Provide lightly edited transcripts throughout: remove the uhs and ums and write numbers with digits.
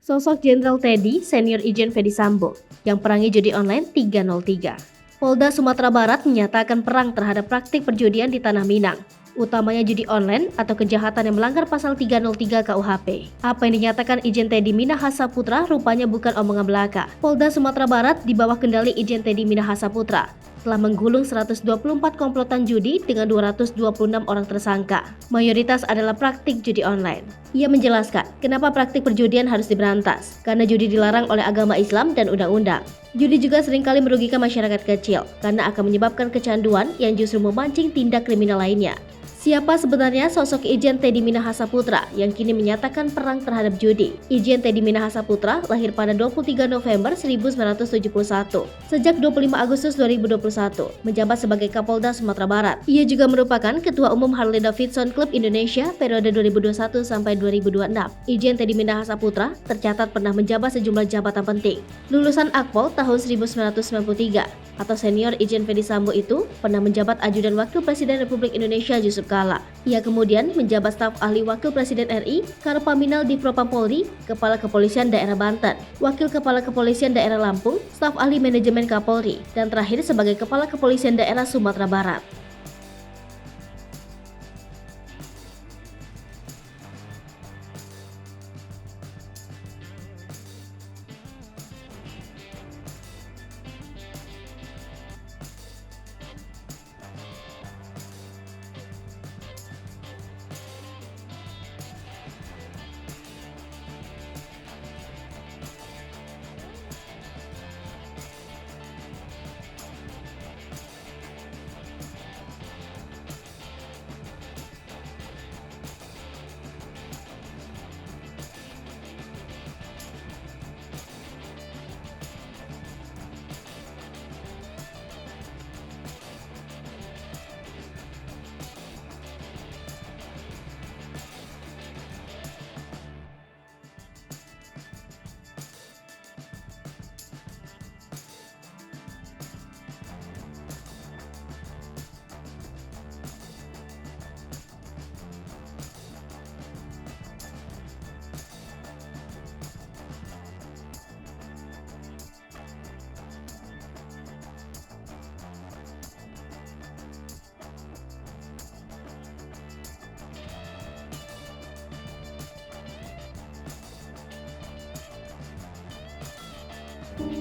Sosok Jenderal Teddy, senior Irjen Fedy Sambo, yang perangi judi online 303. Polda Sumatera Barat menyatakan perang terhadap praktik perjudian di Tanah Minang, utamanya judi online atau kejahatan yang melanggar pasal 303 KUHP. Apa yang dinyatakan Irjen Teddy Minahasa Putra rupanya bukan omongan belaka. Polda Sumatera Barat di bawah kendali Irjen Teddy Minahasa Putra telah menggulung 124 komplotan judi dengan 226 orang tersangka. Mayoritas adalah praktik judi online. Ia menjelaskan kenapa praktik perjudian harus diberantas, karena judi dilarang oleh agama Islam dan undang-undang. Judi juga seringkali merugikan masyarakat kecil karena akan menyebabkan kecanduan yang justru memancing tindak kriminal lainnya. Siapa sebenarnya sosok Irjen Teddy Minahasa Putra yang kini menyatakan perang terhadap judi? Irjen Teddy Minahasa Putra lahir pada 23 November 1971. Sejak 25 Agustus 2021, menjabat sebagai Kapolda Sumatera Barat. Ia juga merupakan Ketua Umum Harley Davidson Club Indonesia periode 2021 sampai 2026. Irjen Teddy Minahasa Putra tercatat pernah menjabat sejumlah jabatan penting. Lulusan Akpol tahun 1993 atau senior Irjen Fedy Sambo itu pernah menjabat ajudan Wakil Presiden Republik Indonesia Yusuf Kala. Ia kemudian menjabat staf ahli Wakil Presiden RI, Karpaminal di Propam Polri, Kepala Kepolisian Daerah Banten, Wakil Kepala Kepolisian Daerah Lampung, staf ahli Manajemen Kapolri, dan terakhir sebagai Kepala Kepolisian Daerah Sumatera Barat.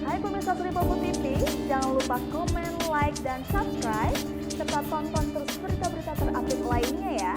Hai pemirsa Sripopo TV, jangan lupa komen, like, dan subscribe, serta tonton terus berita-berita terupdate lainnya ya.